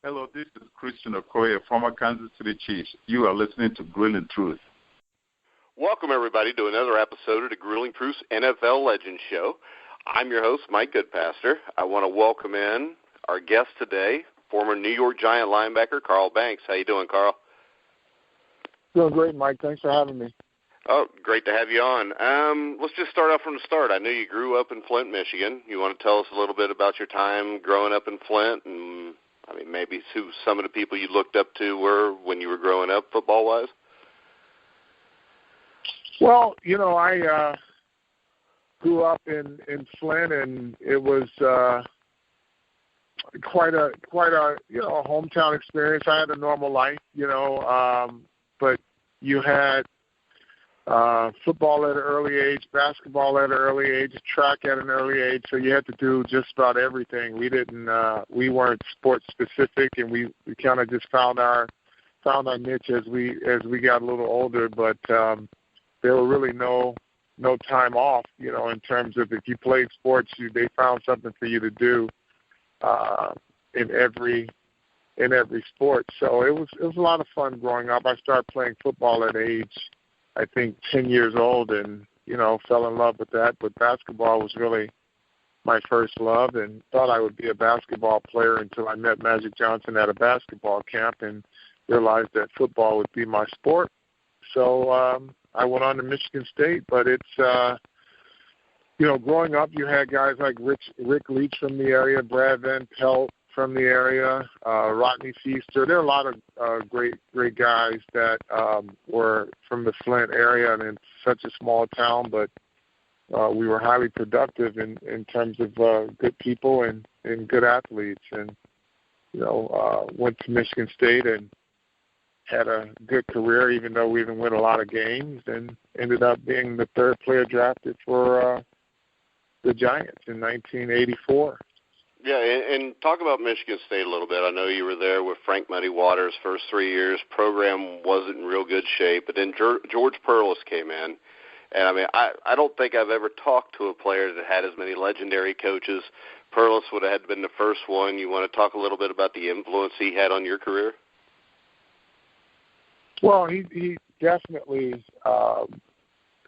Hello, this is Christian Okoye, former Kansas City Chiefs. You are listening to Grilling Truth. Welcome, everybody, to another episode of the Grilling Truth NFL Legends Show. I'm your host, Mike Goodpaster. I want to welcome in our guest today, former New York Giant linebacker Carl Banks. How you doing, Carl? Doing great, Mike. Thanks for having me. Oh, great to have you on. Let's just start off from the start. I know you grew up in Flint, Michigan. You want to tell us a little bit about your time growing up in Flint, and maybe who some of the people you looked up to were when you were growing up, football-wise? Well, I grew up in Flint, and it was quite a hometown experience. I had a normal life, but you had football at an early age, basketball at an early age, track at an early age. So you had to do just about everything. We weren't sports specific, and we kind of just found our niche as we got a little older. But there were really no time off, in terms of if you played sports, they found something for you to do in every sport. So it was a lot of fun growing up. I started playing football at age, I think, 10 years old, and fell in love with that. But basketball was really my first love, and thought I would be a basketball player until I met Magic Johnson at a basketball camp and realized that football would be my sport. So I went on to Michigan State, but it's growing up, you had guys like Rick Leach from the area, Brad Van Pelt from the area, Rodney Feaster. There are a lot of great guys that were from the Flint area, and it's such a small town, but we were highly productive in terms of good people and good athletes. And went to Michigan State and had a good career, even though we didn't win a lot of games, and ended up being the third player drafted for the Giants in 1984. Yeah, and talk about Michigan State a little bit. I know you were there with Frank Muddy Waters' first 3 years. Program wasn't in real good shape, but then George Perles came in. And, I don't think I've ever talked to a player that had as many legendary coaches. Perles would have had to been the first one. You want to talk a little bit about the influence he had on your career? Well, he definitely,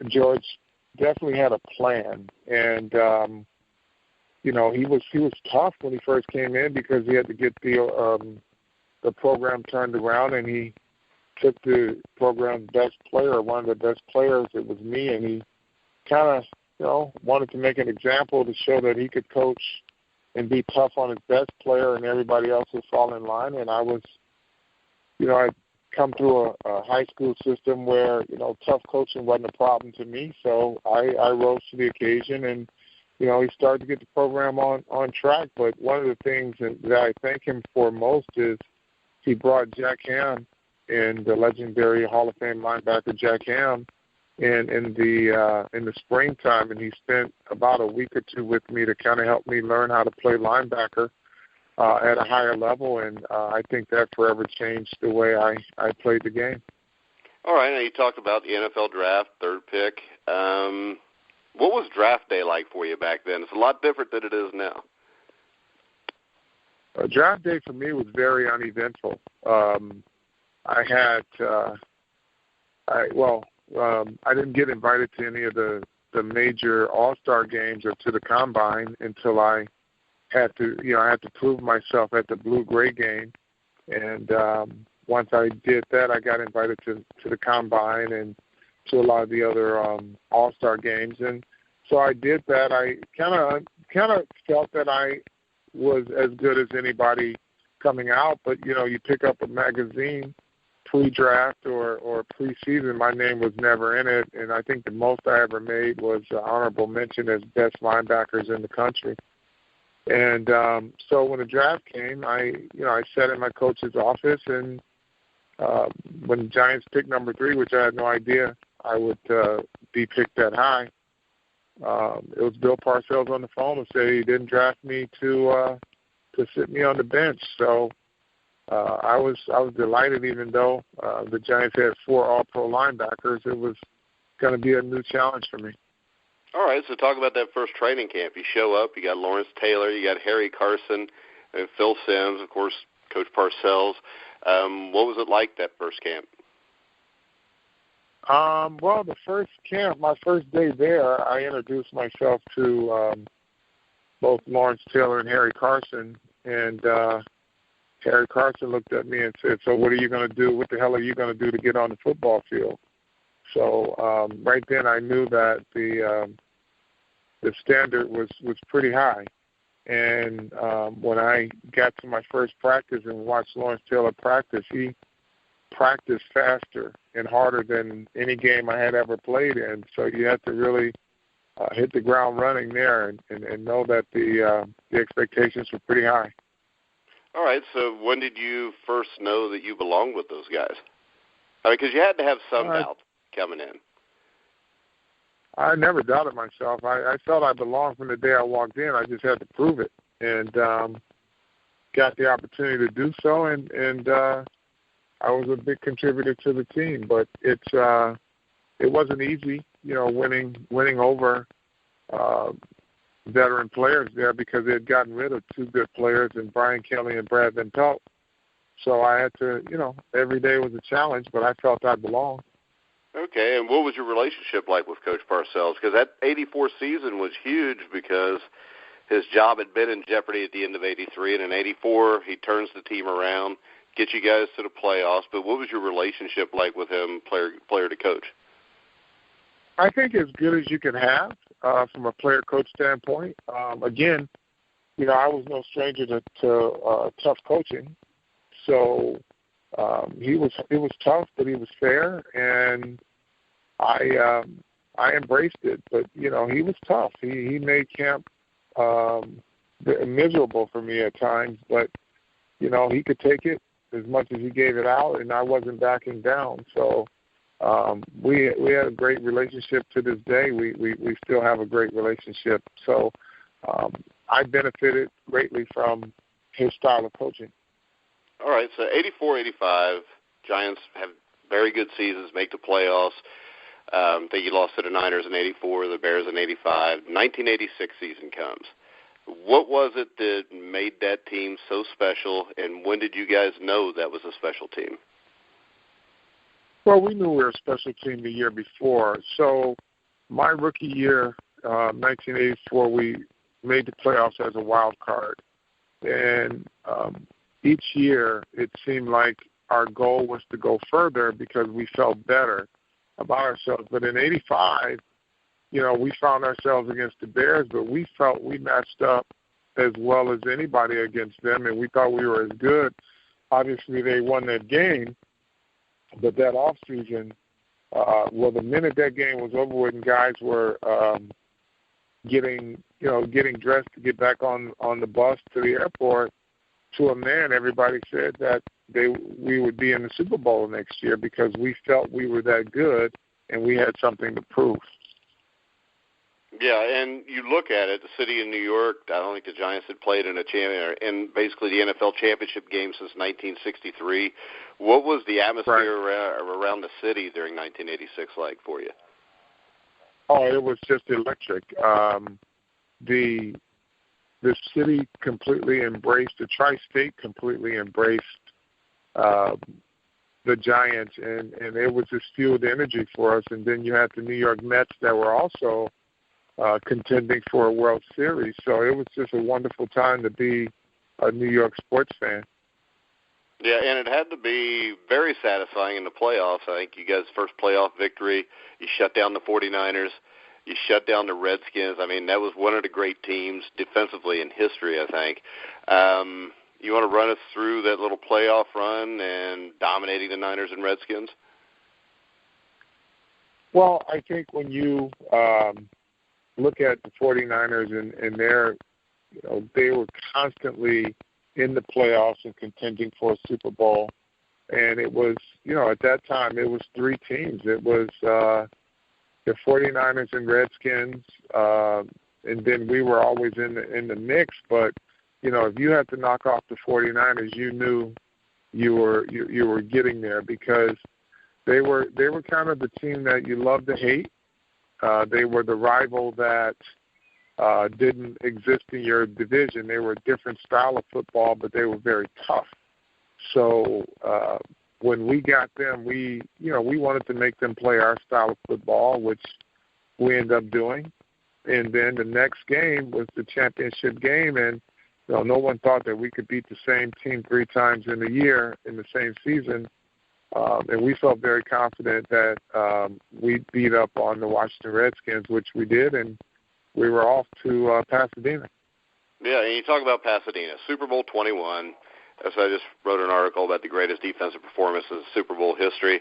George definitely had a plan, and he was tough when he first came in because he had to get the program turned around, and he took the program's best player, one of the best players. It was me, and he kind of wanted to make an example to show that he could coach and be tough on his best player, and everybody else would fall in line. And I was, I come through a high school system where, tough coaching wasn't a problem to me. So I rose to the occasion, and, he started to get the program on track. But one of the things that I thank him for most is he brought Jack Ham, and the legendary Hall of Fame linebacker Jack Ham, in the springtime, and he spent about a week or two with me to kind of help me learn how to play linebacker at a higher level, and I think that forever changed the way I played the game. All right, now you talked about the NFL draft, third pick. What was draft day like for you back then? It's a lot different than it is now. Draft day for me was very uneventful. I didn't get invited to any of the major all-star games or to the combine until I had to prove myself at the blue-gray game. And once I did that, I got invited to the combine and to a lot of the other all-star games. And so I did that. I kind of felt that I was as good as anybody coming out. But, you pick up a magazine pre-draft or pre-season, my name was never in it. And I think the most I ever made was honorable mention as best linebackers in the country. And so when the draft came, I sat in my coach's office, and when the Giants picked number 3, which I had no idea I would be picked that high, it was Bill Parcells on the phone and said he didn't draft me to sit me on the bench. So I was delighted, even though the Giants had 4 All-Pro linebackers. It was going to be a new challenge for me. All right, so talk about that first training camp. You show up, you got Lawrence Taylor, you got Harry Carson, and Phil Simms, of course, Coach Parcells. What was it like that first camp? Well, the first camp, my first day there, I introduced myself to both Lawrence Taylor and Harry Carson, and Harry Carson looked at me and said, "So what are you going to do? What the hell are you going to do to get on the football field?" So right then I knew that the standard was pretty high. And when I got to my first practice and watched Lawrence Taylor practice, he practiced faster and harder than any game I had ever played in. So you had to really hit the ground running there and know that the expectations were pretty high. All right, so when did you first know that you belonged with those guys? I mean, because you had to have some doubt coming in. I never doubted myself. I felt I belonged from the day I walked in. I just had to prove it, and got the opportunity to do so, and I was a big contributor to the team. But it wasn't easy, winning over veteran players there, because they had gotten rid of two good players in Brian Kelly and Brad Van Pelt. So I had to, every day was a challenge, but I felt I belonged. Okay, and what was your relationship like with Coach Parcells? Because that 84 season was huge, because his job had been in jeopardy at the end of 83, and in 84 he turns the team around, gets you guys to the playoffs. But what was your relationship like with him, player to coach? I think as good as you can have from a player-coach standpoint. Again, I was no stranger to tough coaching, so it was tough, but he was fair, and I embraced it. But he was tough. He made camp miserable for me at times, but he could take it as much as he gave it out, and I wasn't backing down. So we had a great relationship to this day. We still have a great relationship. So I benefited greatly from his style of coaching. All right, so 84-85, Giants have very good seasons, make the playoffs. I think you lost to the Niners in 84, the Bears in 85. 1986 season comes. What was it that made that team so special, and when did you guys know that was a special team? Well, we knew we were a special team the year before. So my rookie year, 1984, we made the playoffs as a wild card. And each year it seemed like our goal was to go further because we felt better about ourselves. But in 85, we found ourselves against the Bears, but we felt we matched up as well as anybody against them, and we thought we were as good. Obviously, they won that game, but that offseason, the minute that game was over with and guys were getting dressed to get back on the bus to the airport, to a man, everybody said that we would be in the Super Bowl next year because we felt we were that good and we had something to prove. Yeah, and you look at it, the city of New York, I don't think the Giants had played in basically the NFL championship game since 1963. What was the atmosphere around the city during 1986 like for you? Oh, it was just electric. The city completely embraced, the tri-state completely embraced the Giants, and it was just fueled energy for us. And then you had the New York Mets that were also contending for a World Series. So it was just a wonderful time to be a New York sports fan. Yeah, and it had to be very satisfying in the playoffs. I think you guys' first playoff victory, you shut down the 49ers. You shut down the Redskins. I mean, that was one of the great teams defensively in history, I think. You want to run us through that little playoff run and dominating the Niners and Redskins? Well, I think when you look at the 49ers and their, they were constantly in the playoffs and contending for a Super Bowl. And it was, at that time, it was three teams. It was the 49ers and Redskins, and then we were always in the mix. But, if you had to knock off the 49ers, you knew you were getting there because they were kind of the team that you love to hate. They were the rival that didn't exist in your division. They were a different style of football, but they were very tough. So when we got them, we wanted to make them play our style of football, which we ended up doing. And then the next game was the championship game, and no one thought that we could beat the same team 3 times in a year in the same season. And we felt very confident that we beat up on the Washington Redskins, which we did, and we were off to Pasadena. Yeah, and you talk about Pasadena, Super Bowl 21. As I just wrote an article about the greatest defensive performance in Super Bowl history.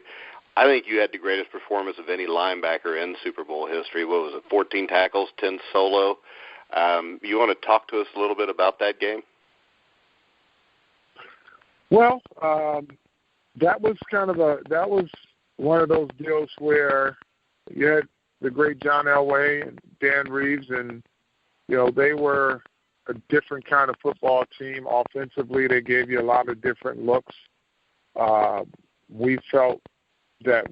I think you had the greatest performance of any linebacker in Super Bowl history. What was it, 14 tackles, 10 solo? You want to talk to us a little bit about that game? Well, that was one of those deals where you had the great John Elway and Dan Reeves, and they were a different kind of football team. Offensively, they gave you a lot of different looks. We felt that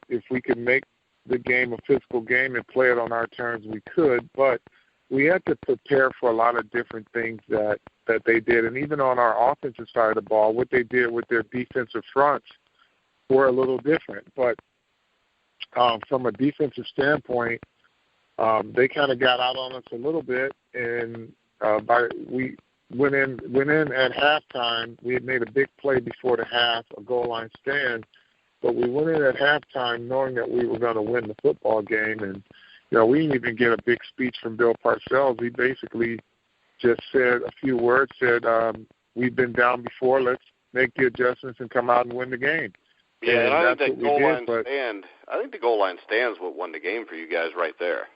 if we could make the game a physical game and play it on our terms, we could, but we had to prepare for a lot of different things that they did. And even on our offensive side of the ball, what they did with their defensive fronts were a little different. But from a defensive standpoint, they kind of got out on us a little bit, and we went in at halftime. We had made a big play before the half, a goal line stand, but we went in at halftime knowing that we were going to win the football game. And we didn't even get a big speech from Bill Parcells. He basically just said a few words, said, we've been down before, let's make the adjustments and come out and win the game. Yeah, and I think the goal line stand's what won the game for you guys right there.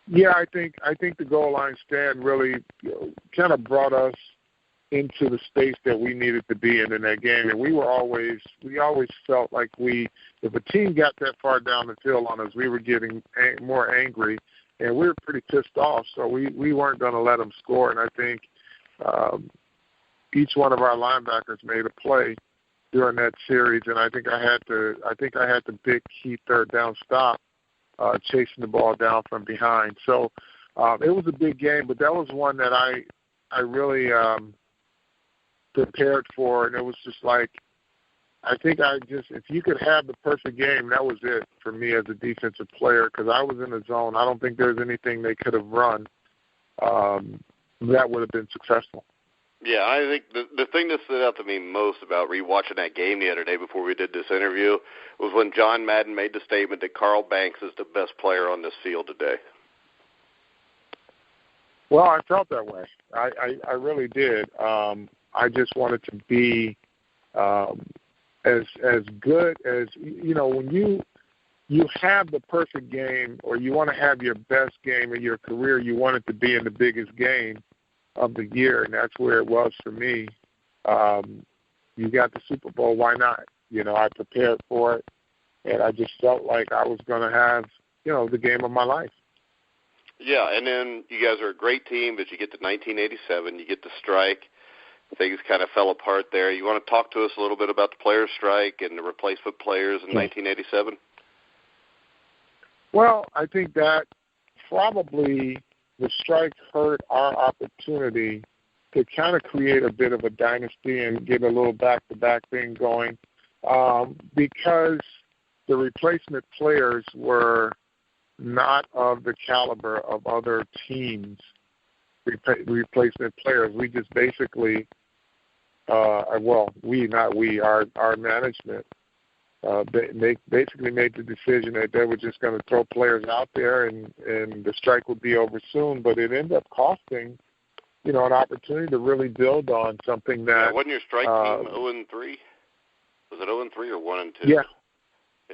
Yeah, I think the goal line stand really kind of brought us into the space that we needed to be in that game. And we always felt like if a team got that far down the field on us, we were getting more angry, and we were pretty pissed off. So we weren't going to let them score. And I think each one of our linebackers made a play during that series, and I think I had the big key third down stop, chasing the ball down from behind. So it was a big game, but that was one that I really prepared for, and it was just like, I think if you could have the perfect game, that was it for me as a defensive player, because I was in the zone. I don't think there's anything they could have run that would have been successful. Yeah, I think the thing that stood out to me most about rewatching that game the other day before we did this interview was when John Madden made the statement that Carl Banks is the best player on this field today. Well, I felt that way. I really did. I just wanted to be as good as, when you have the perfect game, or you want to have your best game in your career, you want it to be in the biggest game of the year, and that's where it was for me. You got the Super Bowl, why not? I prepared for it, and I just felt like I was going to have, the game of my life. Yeah, and then you guys are a great team, but you get to 1987, you get the strike. Things kind of fell apart there. You want to talk to us a little bit about the players' strike and the replacement players in 1987? Well, I think that probably the strike hurt our opportunity to kind of create a bit of a dynasty and get a little back-to-back thing going, because the replacement players were not of the caliber of other teams' replacement players. We just basically, our management, they basically made the decision that they were just going to throw players out there, and the strike would be over soon. But it ended up costing, an opportunity to really build on something that. Yeah, wasn't your strike team 0-3? Was it 0-3 or 1-2? Yeah.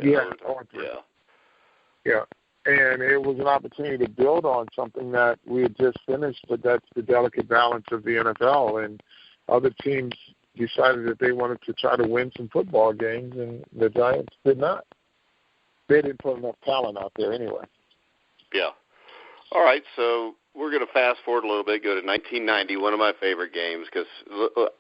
0-3. Yeah. And it was an opportunity to build on something that we had just finished, but that's the delicate balance of the NFL. And other teams decided that they wanted to try to win some football games, and the Giants did not. They didn't put enough talent out there anyway. Yeah. All right, so we're going to fast forward a little bit, go to 1990, one of my favorite games, because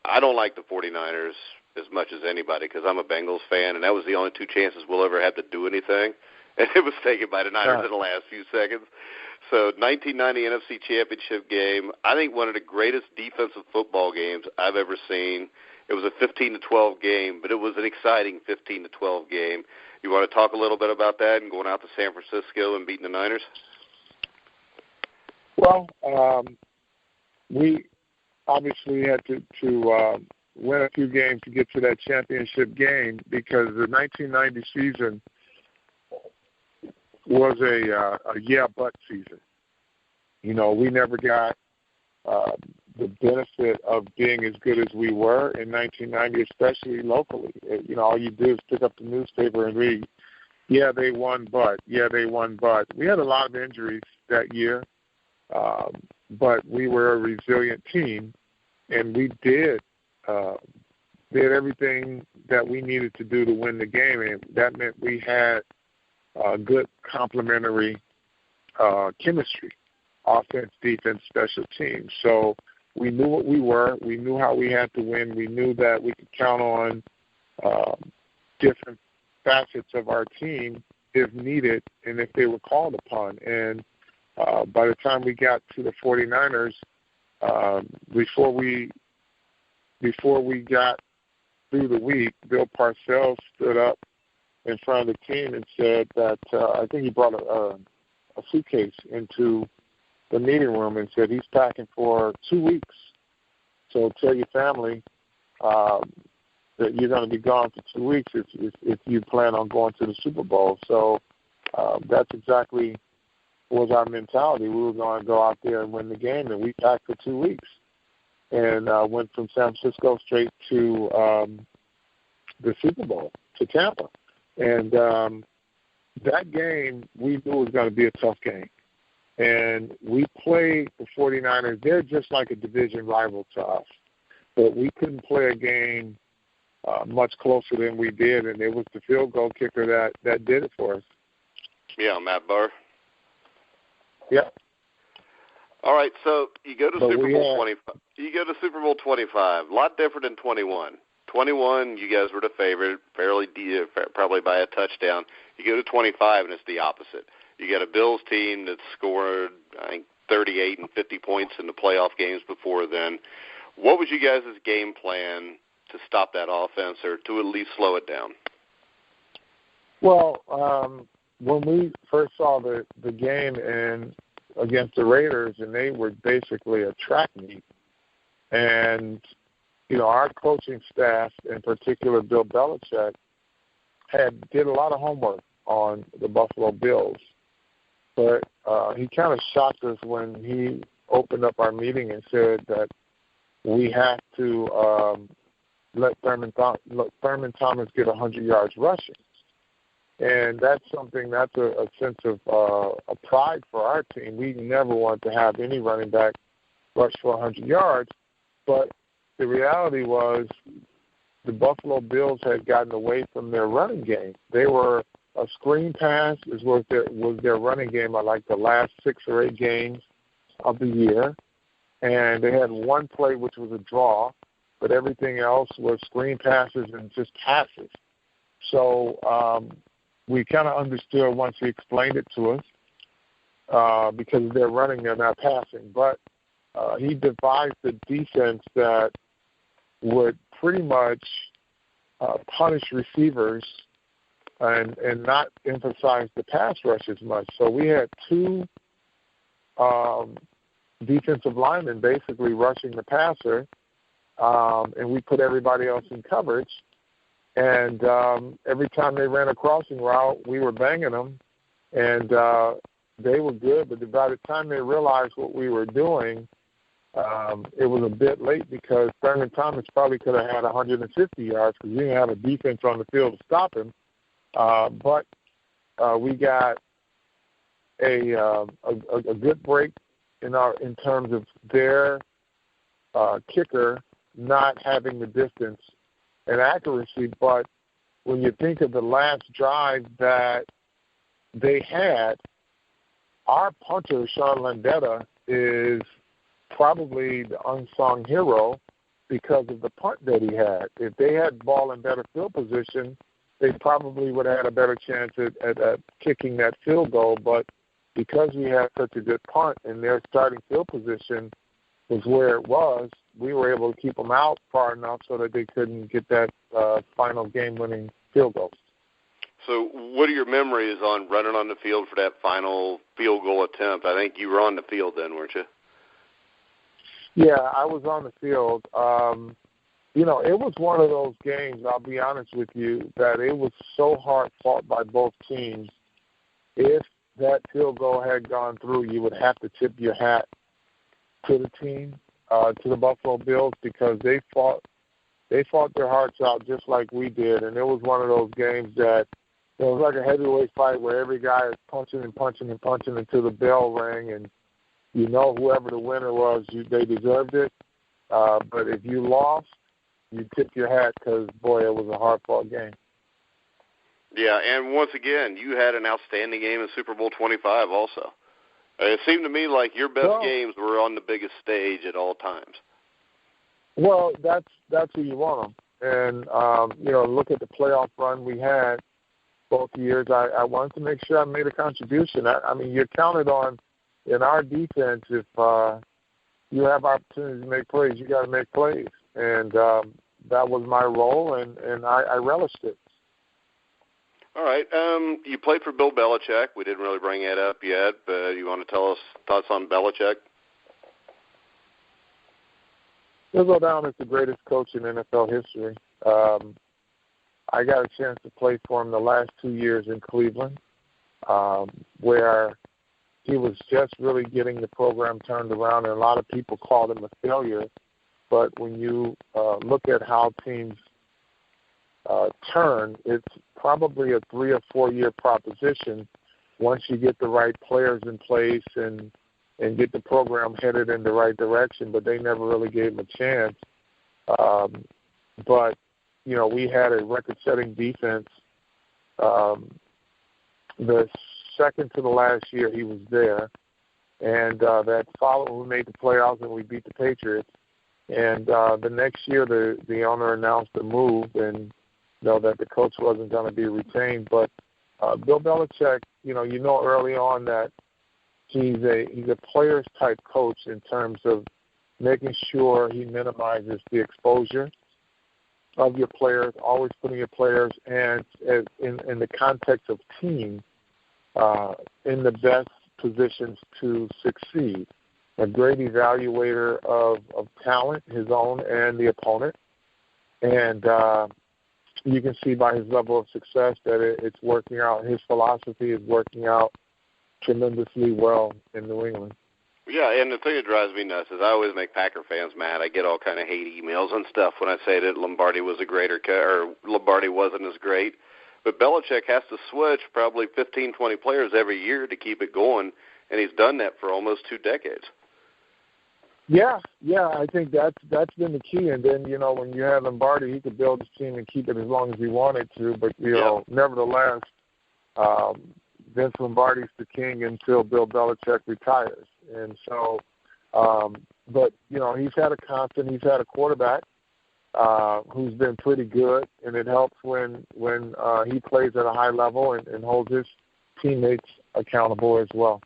I don't like the 49ers as much as anybody because I'm a Bengals fan, and that was the only 2 chances we'll ever have to do anything, and it was taken by the Niners in the last few seconds. So 1990 NFC Championship game, I think one of the greatest defensive football games I've ever seen. It was a 15-12 game, but it was an exciting 15-12 game. You want to talk a little bit about that and going out to San Francisco and beating the Niners? Well, we obviously had to win a few games to get to that championship game because the 1990 season was a yeah-but season. You know, we never got the benefit of being as good as we were in 1990, especially locally. You know, all you do is pick up the newspaper and read, yeah, they won, but. We had a lot of injuries that year, but we were a resilient team, and we did everything that we needed to do to win the game, and that meant we had good complementary chemistry, offense, defense, special teams. So we knew what we were. We knew how we had to win. We knew that we could count on different facets of our team if needed and if they were called upon. And by the time we got to the 49ers, before we got through the week, Bill Parcells stood up in front of the team and said that I think he brought a suitcase into the meeting room and said he's packing for 2 weeks. So tell your family that you're going to be gone for 2 weeks if you plan on going to the Super Bowl. So that's exactly was our mentality. We were going to go out there and win the game, and we packed for 2 weeks and went from San Francisco straight to the Super Bowl, to Tampa. And that game we knew was going to be a tough game. And we played the 49ers. They're just like a division rival to us. But we couldn't play a game much closer than we did, and it was the field goal kicker that did it for us. Yeah, Matt Barr. Yeah. All right, so you go to Super Bowl 25. You go to Super Bowl 25. A lot different than 21. 21, you guys were the favorite, probably by a touchdown. You go to 25, and it's the opposite. You got a Bills team that scored, I think, 38 and 50 points in the playoff games before then. What was you guys' game plan to stop that offense or to at least slow it down? Well, when we first saw the game against the Raiders, and they were basically a track meet, and you know, our coaching staff, in particular Bill Belichick, did a lot of homework on the Buffalo Bills. But he kind of shocked us when he opened up our meeting and said that we have to let Thurman Thomas get 100 yards rushing. And that's a sense of a pride for our team. We never want to have any running back rush for 100 yards. But the reality was the Buffalo Bills had gotten away from their running game. They were a screen pass was their running game on like the last 6 or 8 games of the year. And they had one play which was a draw, but everything else was screen passes and just passes. So we kind of understood once he explained it to us because they're running, they're not passing. But he devised a defense that would pretty much punish receivers and not emphasize the pass rush as much. So we had 2 defensive linemen basically rushing the passer, and we put everybody else in coverage. And every time they ran a crossing route, we were banging them, and they were good. But by the time they realized what we were doing, it was a bit late because Thurman Thomas probably could have had 150 yards because we didn't have a defense on the field to stop him. But we got a good break in terms of their kicker not having the distance and accuracy. But when you think of the last drive that they had, our punter, Sean Landetta, is probably the unsung hero because of the punt that he had. If they had ball in better field position, they probably would have had a better chance at kicking that field goal. But because we had such a good punt and their starting field position was where it was, we were able to keep them out far enough so that they couldn't get that final game-winning field goal. So what are your memories on running on the field for that final field goal attempt? I think you were on the field then, weren't you? Yeah, I was on the field. It was one of those games, I'll be honest with you, that it was so hard fought by both teams. If that field goal had gone through, you would have to tip your hat to the team, to the Buffalo Bills, because they fought their hearts out just like we did. And it was one of those games that it was like a heavyweight fight where every guy is punching and punching and punching until the bell rang, and whoever the winner was, they deserved it. But if you lost, you tip your hat because, boy, it was a hard-fought game. Yeah, and once again, you had an outstanding game in Super Bowl 25 also. It seemed to me like your best games were on the biggest stage at all times. Well, that's who you want them. And, look at the playoff run we had both years. I wanted to make sure I made a contribution. I mean, you're counted on in our defense. If you have opportunities to make plays, you got to make plays. And that was my role, and I relished it. All right. You played for Bill Belichick. We didn't really bring that up yet, but you want to tell us thoughts on Belichick? He'll go down as the greatest coach in NFL history. I got a chance to play for him the last 2 years in Cleveland, where he was just really getting the program turned around, and a lot of people called him a failure. But when you look at how teams turn, it's probably a 3 or 4 year proposition once you get the right players in place and get the program headed in the right direction. But they never really gave him a chance. But we had a record-setting defense. The second to the last year he was there, and that followed, we made the playoffs and we beat the Patriots. And the next year, the owner announced a move, and that the coach wasn't going to be retained. But Bill Belichick, early on that he's a players type coach in terms of making sure he minimizes the exposure of your players, always putting your players and in the context of team in the best positions to succeed. A great evaluator of talent, his own and the opponent. And you can see by his level of success that it's working out. His philosophy is working out tremendously well in New England. Yeah, and the thing that drives me nuts is I always make Packer fans mad. I get all kind of hate emails and stuff when I say that Lombardi was Lombardi wasn't as great. But Belichick has to switch probably 15, 20 players every year to keep it going, and he's done that for almost 2 decades. Yeah, I think that's been the key. And then, when you have Lombardi, he could build his team and keep it as long as he wanted to. But, nevertheless, Vince Lombardi's the king until Bill Belichick retires. And so, but, he's had a constant. He's had a quarterback who's been pretty good, and it helps when he plays at a high level and holds his teammates accountable as well.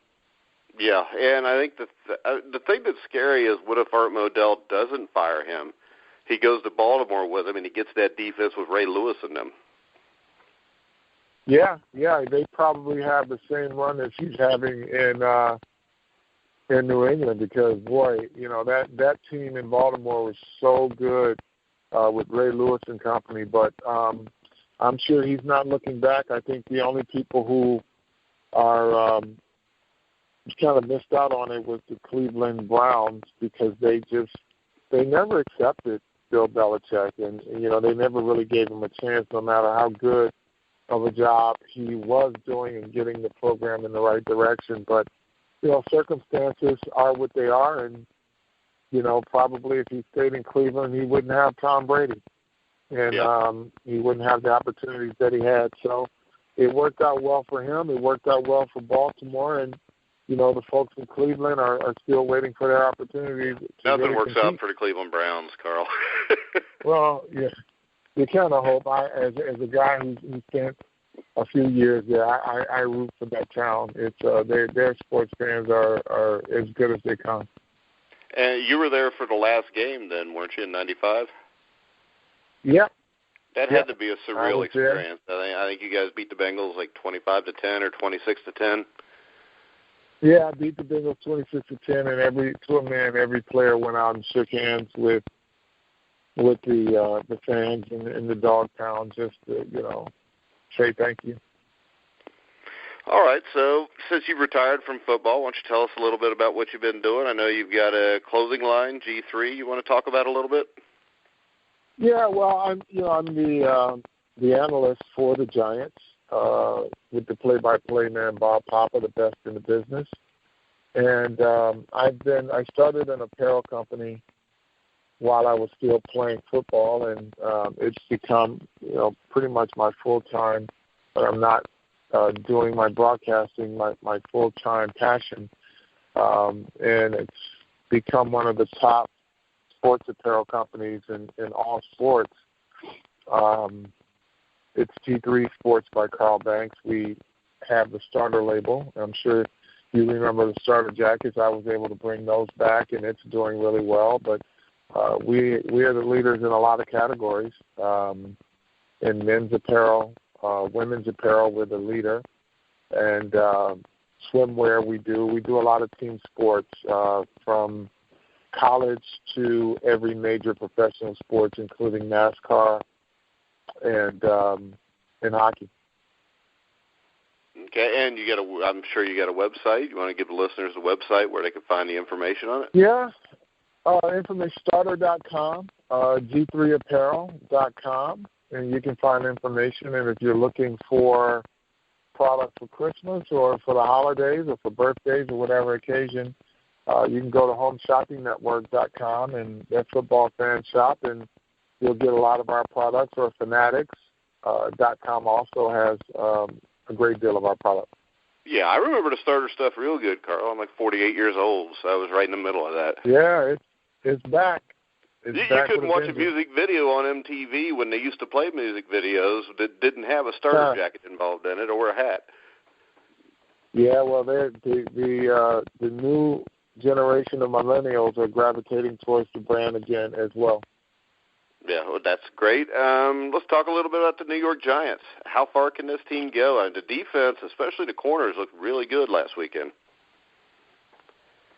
Yeah, and I think the thing that's scary is what if Art Modell doesn't fire him? He goes to Baltimore with him, and he gets that defense with Ray Lewis in them. Yeah, they probably have the same run as he's having in New England because, boy, that team in Baltimore was so good with Ray Lewis and company. But I'm sure he's not looking back. I think the only people who are kind of missed out on it was the Cleveland Browns because they never accepted Bill Belichick, and they never really gave him a chance, no matter how good of a job he was doing in getting the program in the right direction. But circumstances are what they are, and probably if he stayed in Cleveland, he wouldn't have Tom Brady, and he wouldn't have the opportunities that he had. So it worked out well for him. It worked out well for Baltimore, and the folks in Cleveland are still waiting for their opportunities. Nothing really works compete. out for the Cleveland Browns, Carl. Well, yeah, you kind of hope. As a guy who spent a few years there. I root for that town. It's their sports fans are as good as they come. And you were there for the last game then, weren't you, in '95? Yep. That had to be a surreal experience. I think you guys beat the Bengals like 25-10 or 26-10. Yeah, I beat the Bengals 26-10, and every player went out and shook hands with the fans in the dog pound just to, say thank you. All right, so since you've retired from football, why don't you tell us a little bit about what you've been doing? I know you've got a clothing line, G3. You want to talk about a little bit? Yeah, well, I'm the analyst for the Giants with the play-by-play man Bob Papa, the best in the business, and I started an apparel company while I was still playing football, and it's become pretty much my full-time, but I'm not doing my broadcasting my full-time passion, and it's become one of the top sports apparel companies in all sports. It's G3 Sports by Carl Banks. We have the starter label. I'm sure you remember the starter jackets. I was able to bring those back, and it's doing really well, but we are the leaders in a lot of categories. In men's apparel, women's apparel, we're the leader. And swimwear, we do a lot of team sports from college to every major professional sports, including NASCAR and hockey. Okay, and I'm sure you got a website. You want to give the listeners a website where they can find the information on it? Yeah. Informationstarter.com, G3apparel.com, and you can find information. And if you're looking for products for Christmas or for the holidays or for birthdays or whatever occasion, you can go to homeshoppingnetwork.com and that football fan shop, and you'll get a lot of our products. Or Fanatics.com also has a great deal of our products. Yeah, I remember the starter stuff real good, Carl. I'm like 48 years old, so I was right in the middle of that. Yeah, it's back. You couldn't watch a music video on MTV when they used to play music videos that didn't have a starter jacket involved in it or a hat. Yeah, well, the new generation of millennials are gravitating towards the brand again as well. Yeah, well, that's great. Let's talk a little bit about the New York Giants. How far can this team go? And the defense, especially the corners, looked really good last weekend.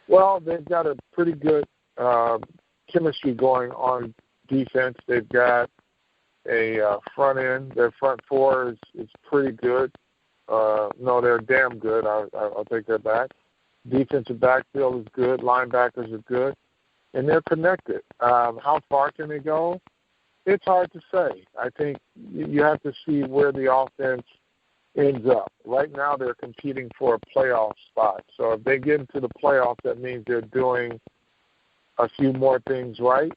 Well, they've got a pretty good chemistry going on defense. They've got a front end. Their front four is pretty good. No, they're damn good. I'll take that back. Defensive backfield is good. Linebackers are good. And they're connected. How far can they go? It's hard to say. I think you have to see where the offense ends up. Right now they're competing for a playoff spot. So if they get into the playoffs, that means they're doing a few more things right.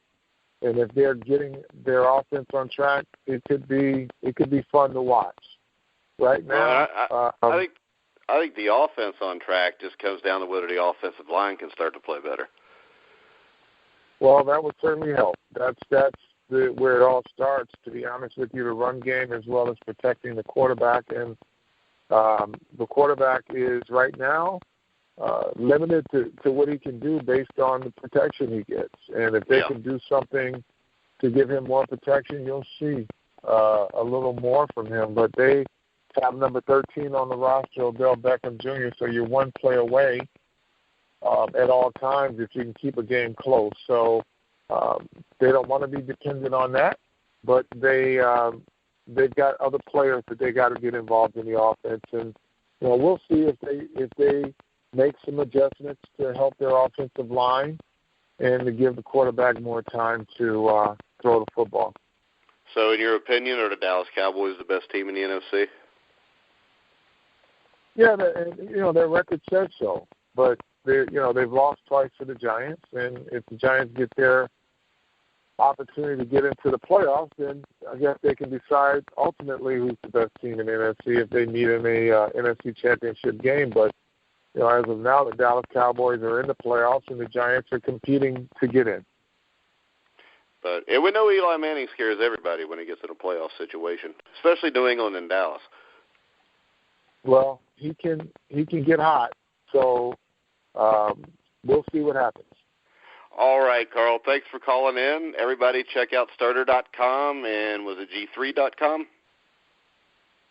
And if they're getting their offense on track, it could be fun to watch. Right now, I think the offense on track just comes down to whether the offensive line can start to play better. Well, that would certainly help. That's where it all starts, to be honest with you, the run game as well as protecting the quarterback. And the quarterback is right now limited to what he can do based on the protection he gets. And if they can do something to give him more protection, you'll see a little more from him. But they have number 13 on the roster, Odell Beckham Jr., so you're one play away at all times if you can keep a game close. So they don't want to be dependent on that, but they've got other players that they got to get involved in the offense, and we'll see if they make some adjustments to help their offensive line and to give the quarterback more time to throw the football. So, in your opinion, are the Dallas Cowboys the best team in the NFC? Yeah, their record says so, but they've lost twice to the Giants, and if the Giants get their opportunity to get into the playoffs, then I guess they can decide ultimately who's the best team in the NFC if they meet in a NFC Championship game. But as of now, the Dallas Cowboys are in the playoffs, and the Giants are competing to get in. But we know Eli Manning scares everybody when he gets in a playoff situation, especially New England and Dallas. Well, he can get hot. So we'll see what happens. All right, Carl. Thanks for calling in. Everybody, check out starter.com and was it G3.com?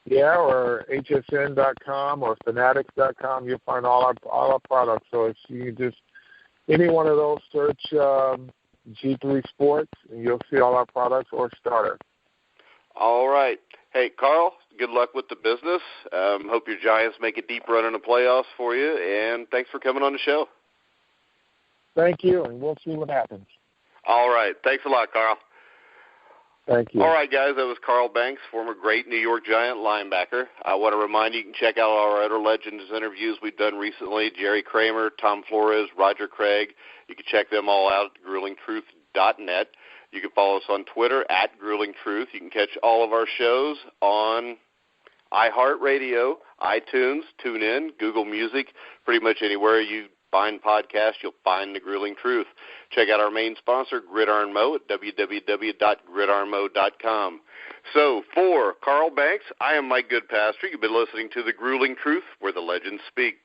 Yeah, or hsn.com or fanatics.com. You'll find all our products. So if you just any one of those, search G3 Sports, and you'll see all our products, or Starter. All right. Hey, Carl, good luck with the business. Hope your Giants make a deep run in the playoffs for you, and thanks for coming on the show. Thank you, and we'll see what happens. All right. Thanks a lot, Carl. Thank you. All right, guys, that was Carl Banks, former great New York Giant linebacker. I want to remind you can check out our other Legends interviews we've done recently, Jerry Kramer, Tom Flores, Roger Craig. You can check them all out at grillingtruth.net. You can follow us on Twitter at grillingtruth. You can catch all of our shows on iHeartRadio, iTunes, TuneIn, Google Music, pretty much anywhere you find podcasts, you'll find The Grilling Truth. Check out our main sponsor, Gridiron Mo, at www.gridironmo.com. So, for Carl Banks, I am Mike Goodpaster. You've been listening to The Grueling Truth, where the legends speak.